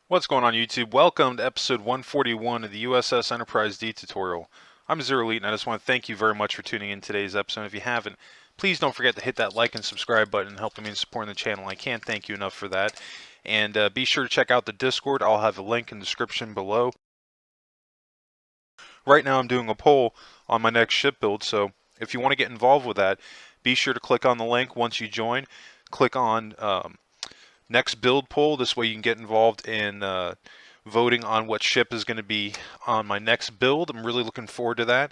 What's going on YouTube? Welcome to episode 141 of the U.S.S. Enterprise D tutorial. I'm Zero Elite and I just want to thank you very much for tuning in today's episode. If you haven't, please don't forget to hit that like and subscribe button, helping me in supporting the channel. I can't thank you enough for that. And be sure to check out the Discord. I'll have a link in the description below. Right now I'm doing a poll on my next ship build, so if you want to get involved with that, be sure to click on the link once you join. Click on next build poll. This way you can get involved in voting on what ship is going to be on my next build. I'm really looking forward to that.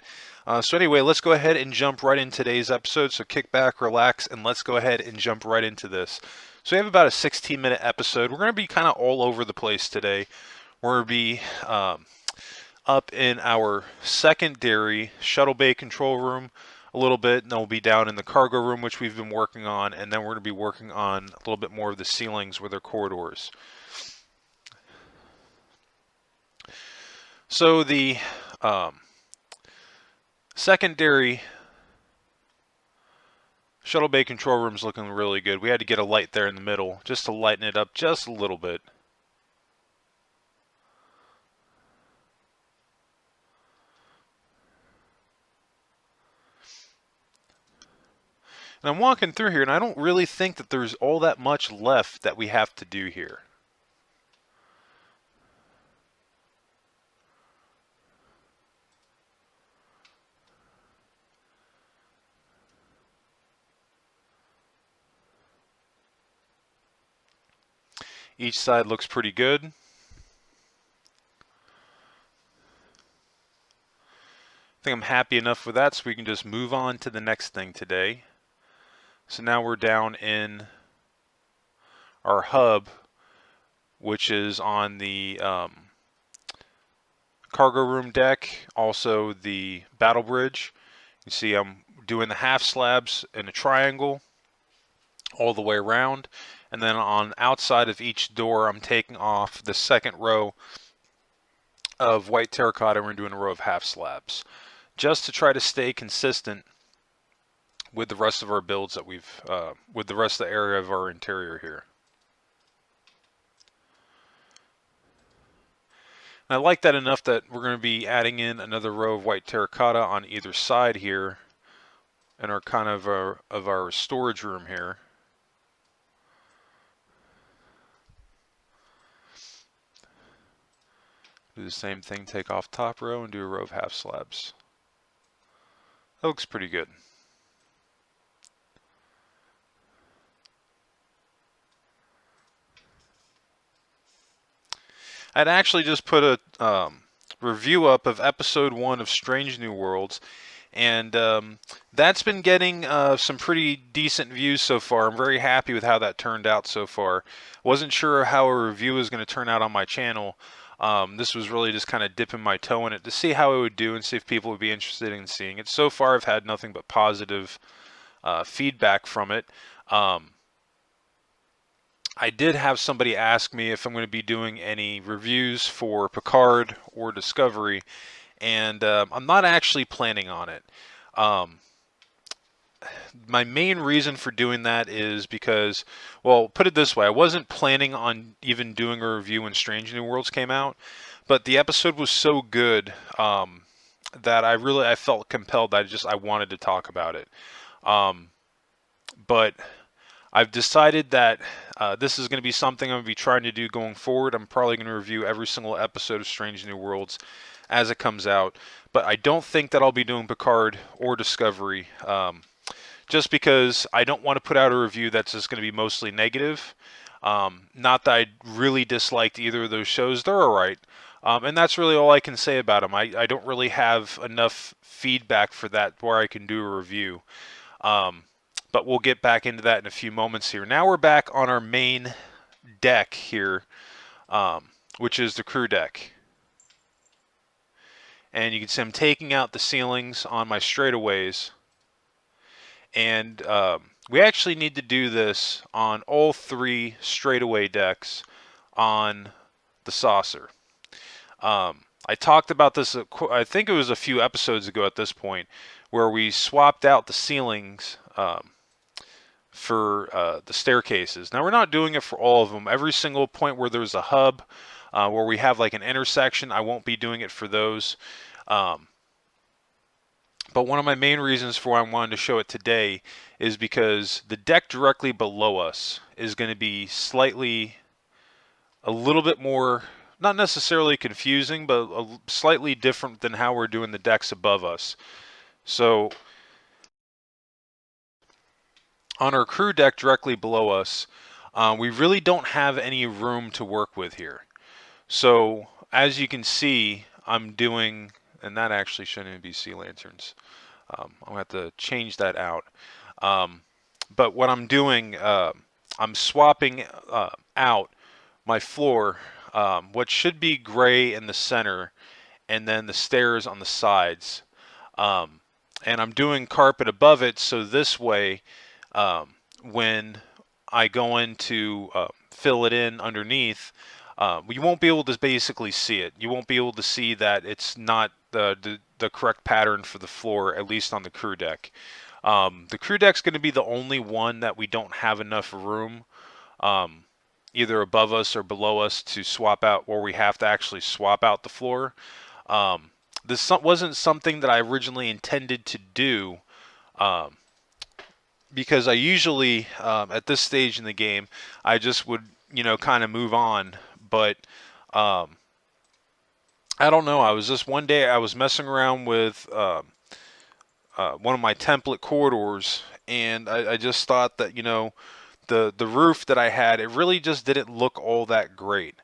So anyway, let's go ahead and jump right in today's episode. So kick back, relax, and let's go ahead and jump right into this. So we have about a 16-minute episode. We're going to be kind of all over the place today. We're going to be up in our secondary shuttle bay control room a little bit, and then we'll be down in the cargo room, which we've been working on, and then we're going to be working on a little bit more of the ceilings with their corridors. So the secondary shuttle bay control room is looking really good. We had to get a light there in the middle just to lighten it up just a little bit. And I'm walking through here, and I don't really think that there's all that much left that we have to do here. Each side looks pretty good. I think I'm happy enough with that, so we can just move on to the next thing today. So now we're down in our hub, which is on the cargo room deck, also the battle bridge. You see I'm doing the half slabs in a triangle all the way around, and then on outside of each door I'm taking off the second row of white terracotta and we're doing a row of half slabs, just to try to stay consistent with the rest of our builds that we've, with the rest of the area of our interior here. And I like that enough that we're going to be adding in another row of white terracotta on either side here in our kind of our storage room here. Do the same thing, take off top row and do a row of half slabs. That looks pretty good. I'd actually just put a review up of episode 1 of Strange New Worlds, and that's been getting some pretty decent views so far. I'm very happy with how that turned out so far. Wasn't sure how a review was going to turn out on my channel. This was really just kind of dipping my toe in it to see how it would do and see if people would be interested in seeing it. So far I've had nothing but positive feedback from it. I did have somebody ask me if I'm going to be doing any reviews for Picard or Discovery, and I'm not actually planning on it. My main reason for doing that is because, well, put it this way, I wasn't planning on even doing a review when Strange New Worlds came out, but the episode was so good that I felt compelled that I wanted to talk about it. But I've decided that this is going to be something I'm going to be trying to do going forward. I'm probably going to review every single episode of Strange New Worlds as it comes out, but I don't think that I'll be doing Picard or Discovery, just because I don't want to put out a review that's just going to be mostly negative. Not that I really disliked either of those shows. They're alright. And that's really all I can say about them. I don't really have enough feedback for that where I can do a review. But we'll get back into that in a few moments here. Now we're back on our main deck here, which is the crew deck. And you can see I'm taking out the ceilings on my straightaways. And we actually need to do this on all 3 straightaway decks on the saucer. I talked about this, I think it was a few episodes ago at this point, where we swapped out the ceilings for the staircases. Now we're not doing it for all of them. Every single point where there's a hub, where we have like an intersection. I won't be doing it for those. Um, but one of my main reasons for why I wanted to show it today is because the deck directly below us is going to be slightly, a little bit more, not necessarily confusing, but slightly different than how we're doing the decks above us. So on our crew deck directly below us, we really don't have any room to work with here. So as you can see, I'm doing, and that actually shouldn't even be sea lanterns. I'm gonna have to change that out. But what I'm doing, I'm swapping out my floor, what should be gray in the center, and then the stairs on the sides. Um, and I'm doing carpet above it, so this way, when I go in to fill it in underneath, you won't be able to basically see it. You won't be able to see that it's not the correct pattern for the floor, at least on the crew deck. The crew deck's going to be the only one that we don't have enough room, either above us or below us, to swap out, where we have to actually swap out the floor. This wasn't something that I originally intended to do, because I usually, at this stage in the game, I just would, kind of move on. But I don't know. I was just one day I was messing around with one of my template corridors, and I just thought that the roof that I had, it really just didn't look all that great.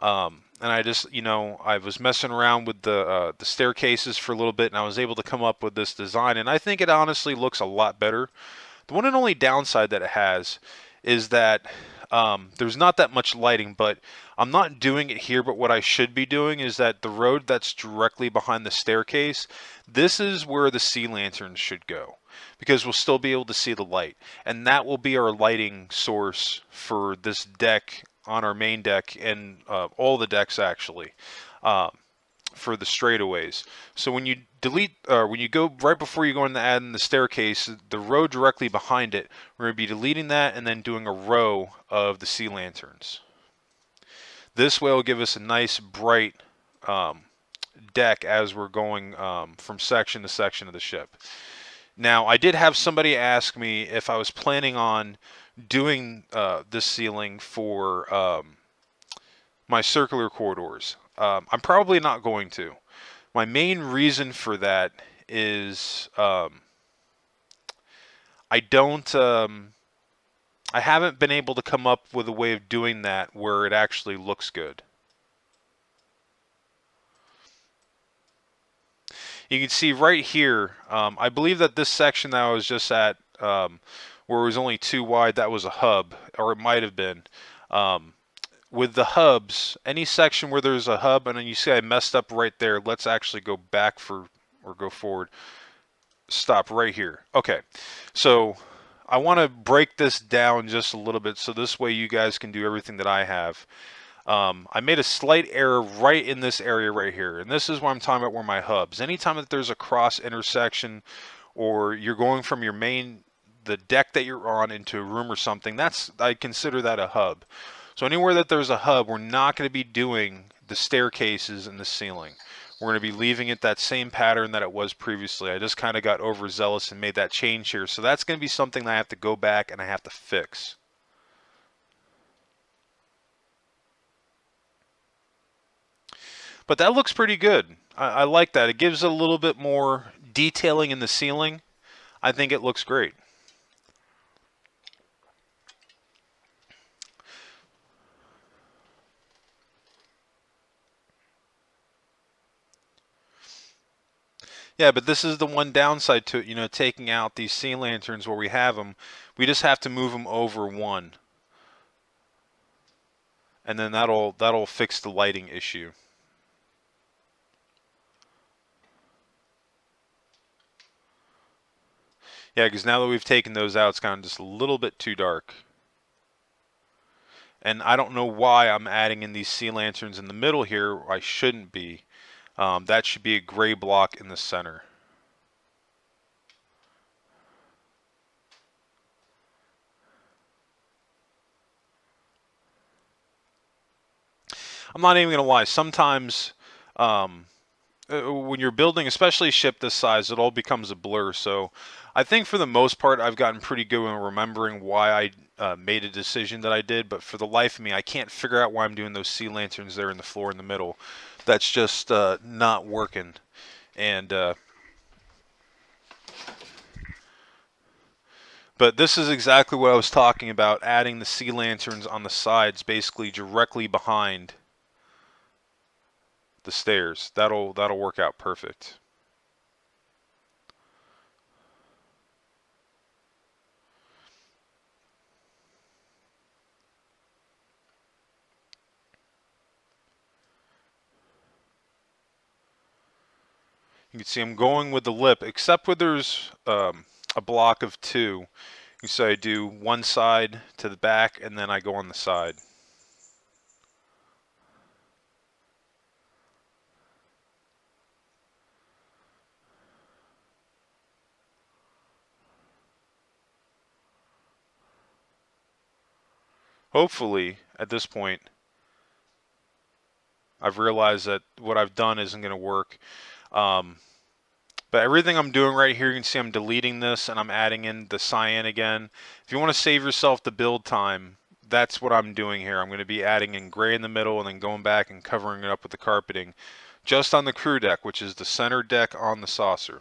And I just, I was messing around with the staircases for a little bit, and I was able to come up with this design, and I think it honestly looks a lot better. The one and only downside that it has is that there's not that much lighting, but I'm not doing it here. But what I should be doing is that the road that's directly behind the staircase, this is where the sea lanterns should go, because we'll still be able to see the light. And that will be our lighting source for this deck on our main deck, and all the decks actually. For the straightaways. So when you delete, or when you go right before you go in to add in the staircase, the row directly behind it, we're going to be deleting that and then doing a row of the sea lanterns. This way will give us a nice bright deck as we're going from section to section of the ship. Now, I did have somebody ask me if I was planning on doing this ceiling for my circular corridors. I'm probably not going to. My main reason for that is I don't, I haven't been able to come up with a way of doing that where it actually looks good. You can see right here, I believe that this section that I was just at, where it was only 2 wide, that was a hub, or it might have been. With the hubs, any section where there's a hub, and then you see I messed up right there, let's actually go back or go forward. Stop right here. Okay, so I want to break this down just a little bit so this way you guys can do everything that I have. I made a slight error right in this area right here, and this is what I'm talking about, where my hubs. Anytime that there's a cross intersection, or you're going from your the deck that you're on into a room or something, I consider that a hub. So anywhere that there's a hub, we're not going to be doing the staircases and the ceiling. We're going to be leaving it that same pattern that it was previously. I just kind of got overzealous and made that change here. So that's going to be something that I have to go back and I have to fix. But that looks pretty good. I like that. It gives a little bit more detailing in the ceiling. I think it looks great. Yeah, but this is the one downside to it, taking out these sea lanterns where we have them. We just have to move them over one. And then that'll fix the lighting issue. Yeah, because now that we've taken those out, it's kind of just a little bit too dark. And I don't know why I'm adding in these sea lanterns in the middle here. I shouldn't be. That should be a gray block in the center. I'm not even gonna lie. Sometimes um, when you're building, especially a ship this size, it all becomes a blur. So I think for the most part, I've gotten pretty good in remembering why I made a decision that I did. But for the life of me, I can't figure out why I'm doing those sea lanterns there in the floor in the middle. That's just not working. And but this is exactly what I was talking about, adding the sea lanterns on the sides, basically directly behind the stairs. That'll work out perfect. You can see I'm going with the lip, except where there's a block of two. You say I do one side to the back, and then I go on the side. Hopefully, at this point, I've realized that what I've done isn't going to work. Um, But everything I'm doing right here, you can see I'm deleting this and I'm adding in the cyan again. If you want to save yourself the build time, that's what I'm doing here. I'm going to be adding in gray in the middle and then going back and covering it up with the carpeting just on the crew deck, which is the center deck on the saucer.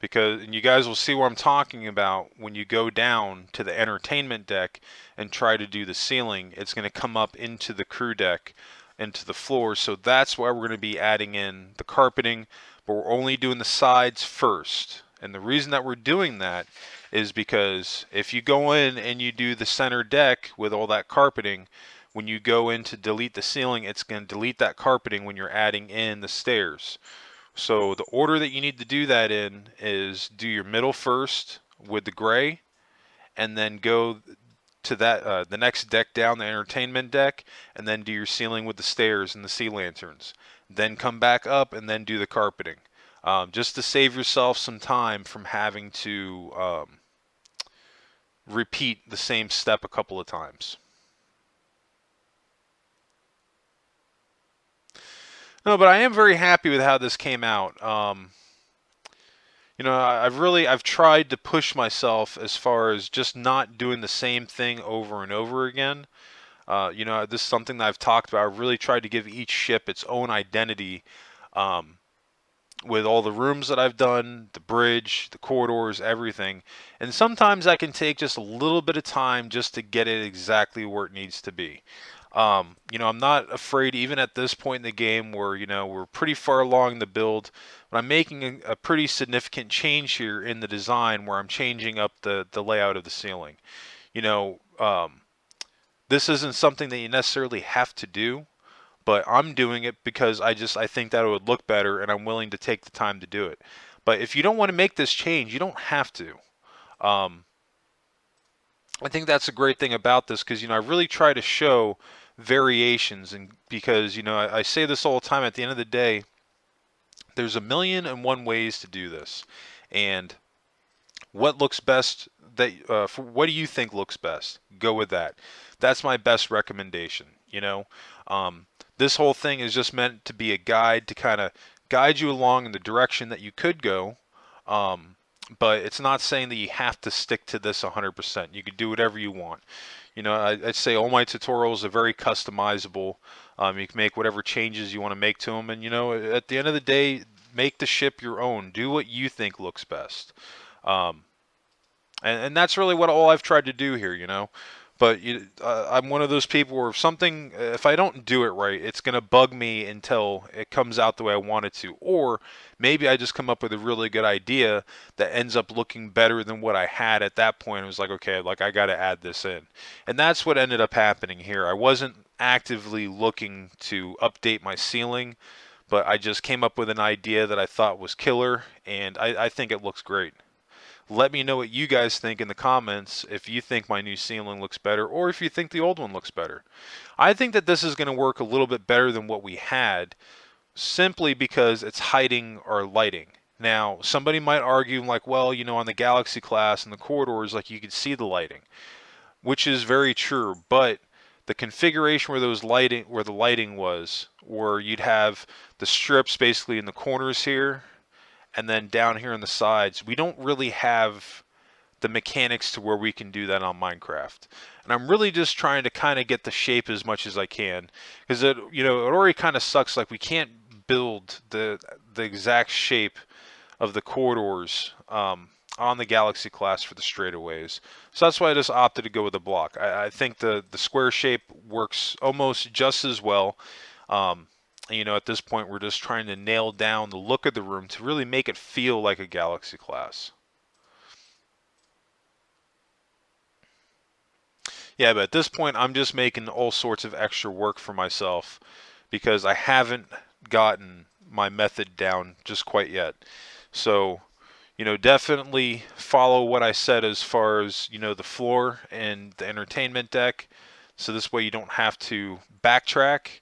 Because, and you guys will see what I'm talking about when you go down to the entertainment deck and try to do the ceiling, it's going to come up into the crew deck, into the floor. So that's why we're going to be adding in the carpeting, but we're only doing the sides first. And the reason that we're doing that is because if you go in and you do the center deck with all that carpeting, when you go in to delete the ceiling, it's going to delete that carpeting when you're adding in the stairs. So the order that you need to do that in is do your middle first with the gray, and then go to that the next deck down, the entertainment deck, and then do your ceiling with the stairs and the sea lanterns. Then come back up and then do the carpeting, just to save yourself some time from having to repeat the same step a couple of times. No, but I am very happy with how this came out. I've tried to push myself as far as just not doing the same thing over and over again. This is something that I've talked about. I've really tried to give each ship its own identity, um, with all the rooms that I've done, the bridge, the corridors, everything. And sometimes that can take just a little bit of time just to get it exactly where it needs to be. I'm not afraid, even at this point in the game where, we're pretty far along the build, but I'm making a pretty significant change here in the design where I'm changing up the layout of the ceiling. You know, um, this isn't something that you necessarily have to do, but I'm doing it because I think that it would look better and I'm willing to take the time to do it. But if you don't want to make this change, you don't have to. Um, I think that's a great thing about this because I really try to show variations, and because I say this all the time, at the end of the day there's a million and one ways to do this, and what looks best, for what do you think looks best, go with that. That's my best recommendation. um, this whole thing is just meant to be a guide to kind of guide you along in the direction that you could go. um, but it's not saying that you have to stick to this 100%. You can do whatever you want. I'd say all my tutorials are very customizable. You can make whatever changes you want to make to them, and at the end of the day, make the ship your own. Do what you think looks best. Um, and that's really what all I've tried to do here. But I'm one of those people where if I don't do it right, it's gonna bug me until it comes out the way I want it to, or maybe I just come up with a really good idea that ends up looking better than what I had at that point. It was like, okay, like I got to add this in, and that's what ended up happening here. I wasn't actively looking to update my ceiling, but I just came up with an idea that I thought was killer, and I think it looks great. Let me know what you guys think in the comments, if you think my new ceiling looks better or if you think the old one looks better. I think that this is going to work a little bit better than what we had, simply because it's hiding our lighting. Now, somebody might argue like, well, on the Galaxy class and the corridors, like you could see the lighting, which is very true, but the configuration where the lighting was, where you'd have the strips basically in the corners here, and then down here on the sides, we don't really have the mechanics to where we can do that on Minecraft. And I'm really just trying to kind of get the shape as much as I can, because it already kind of sucks. Like, we can't build the exact shape of the corridors on the Galaxy class for the straightaways. So that's why I just opted to go with the block. I think the square shape works almost just as well. At this point, we're just trying to nail down the look of the room to really make it feel like a Galaxy class. Yeah, but at this point, I'm just making all sorts of extra work for myself because I haven't gotten my method down just quite yet. So, definitely follow what I said as far as, the floor and the entertainment deck. So this way you don't have to backtrack.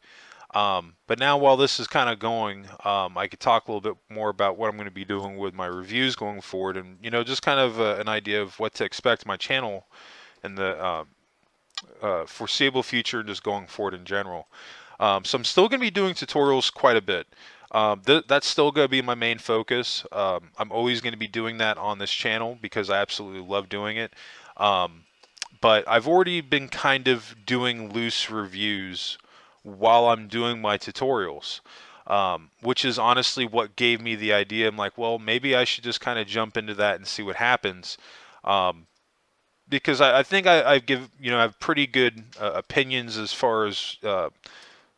But now, while this is kind of going, I could talk a little bit more about what I'm going to be doing with my reviews going forward, and just kind of an idea of what to expect my channel in the foreseeable future, and just going forward in general. So I'm still going to be doing tutorials quite a bit. That's still going to be my main focus. I'm always going to be doing that on this channel because I absolutely love doing it. But I've already been kind of doing loose reviews while I'm doing my tutorials, which is honestly what gave me the idea. I'm like, well, maybe I should just kind of jump into that and see what happens. Because I think I give, I have pretty good opinions as far as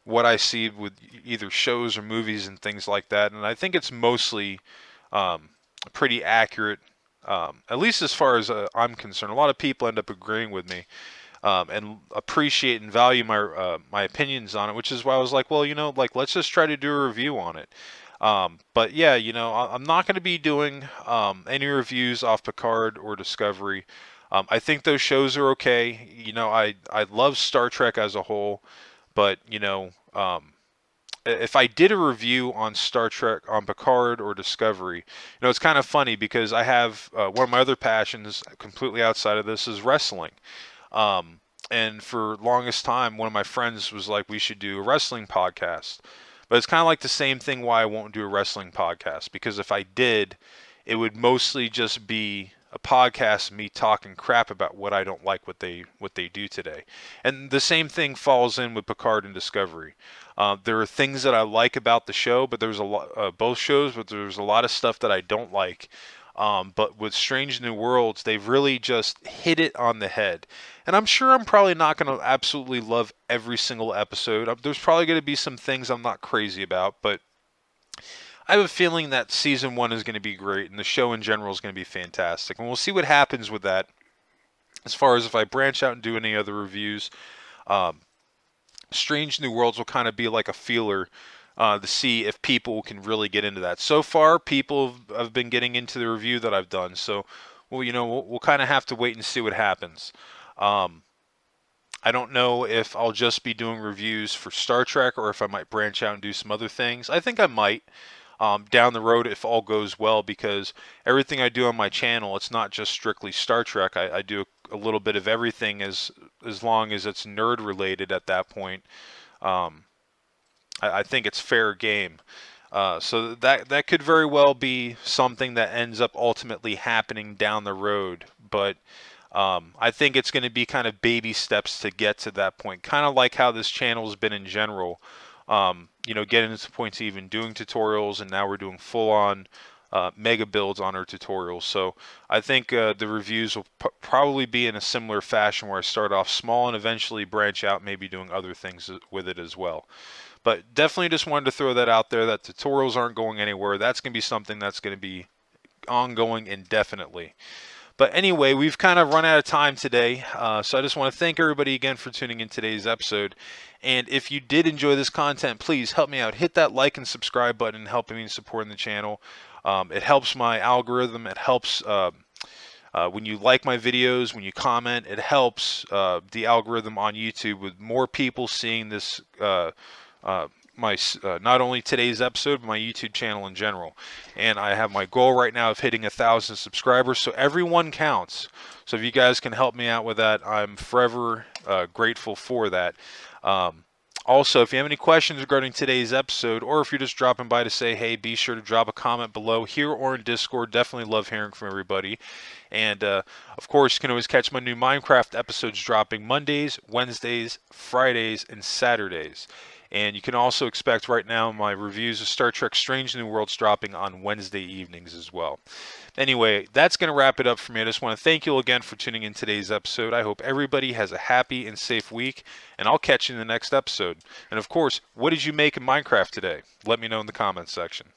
what I see with either shows or movies and things like that. And I think it's mostly pretty accurate, at least as far as I'm concerned. A lot of people end up agreeing with me and appreciate and value my opinions on it, which is why I was like, well, like, let's just try to do a review on it. But yeah, I'm not going to be doing any reviews off Picard or Discovery. I think those shows are okay. I love Star Trek as a whole, but if I did a review on Star Trek, on Picard or Discovery, it's kind of funny because I have one of my other passions completely outside of this is wrestling. And for longest time, one of my friends was like, we should do a wrestling podcast. But it's kind of like the same thing why I won't do a wrestling podcast, because if I did, it would mostly just be a podcast of me talking crap about what I don't like what they do today. And the same thing falls in with Picard and Discovery. There are things that I like about the show, but there's a lot both shows, but there's a lot of stuff that I don't like. But with Strange New Worlds, they've really just hit it on the head. And I'm sure I'm probably not going to absolutely love every single episode. There's probably going to be some things I'm not crazy about, but I have a feeling that season 1 is going to be great, and the show in general is going to be fantastic. And we'll see what happens with that. As far as if I branch out and do any other reviews, Strange New Worlds will kind of be like a feeler to see if people can really get into that. So far, people have been getting into the review that I've done. So, well, we'll kind of have to wait and see what happens. I don't know if I'll just be doing reviews for Star Trek or if I might branch out and do some other things. I think I might down the road if all goes well, because everything I do on my channel, it's not just strictly Star Trek. I do a little bit of everything as long as it's nerd related at that point. I think it's fair game. So that could very well be something that ends up ultimately happening down the road. But I think it's going to be kind of baby steps to get to that point. Kind of like how this channel has been in general. Getting to the point to even doing tutorials, and now we're doing full-on mega builds on our tutorials. So I think the reviews will probably be in a similar fashion, where I start off small and eventually branch out, maybe doing other things with it as well. But definitely just wanted to throw that out there, that tutorials aren't going anywhere. That's going to be something that's going to be ongoing indefinitely. But anyway, we've kind of run out of time today, so I just want to thank everybody again for tuning in today's episode. And if you did enjoy this content, please help me out. Hit that like and subscribe button, helping me supporting the channel. It helps my algorithm. It helps when you like my videos, when you comment. It helps the algorithm on YouTube with more people seeing this my not only today's episode, but my YouTube channel in general. And I have my goal right now of hitting 1,000 subscribers, so everyone counts. So if you guys can help me out with that, I'm forever grateful for that. Also, if you have any questions regarding today's episode, or if you're just dropping by to say, hey, be sure to drop a comment below here or in Discord. Definitely love hearing from everybody. And of course, you can always catch my new Minecraft episodes dropping Mondays, Wednesdays, Fridays, and Saturdays. And you can also expect right now my reviews of Star Trek Strange New Worlds dropping on Wednesday evenings as well. Anyway, that's going to wrap it up for me. I just want to thank you all again for tuning in today's episode. I hope everybody has a happy and safe week, and I'll catch you in the next episode. And of course, what did you make in Minecraft today? Let me know in the comments section.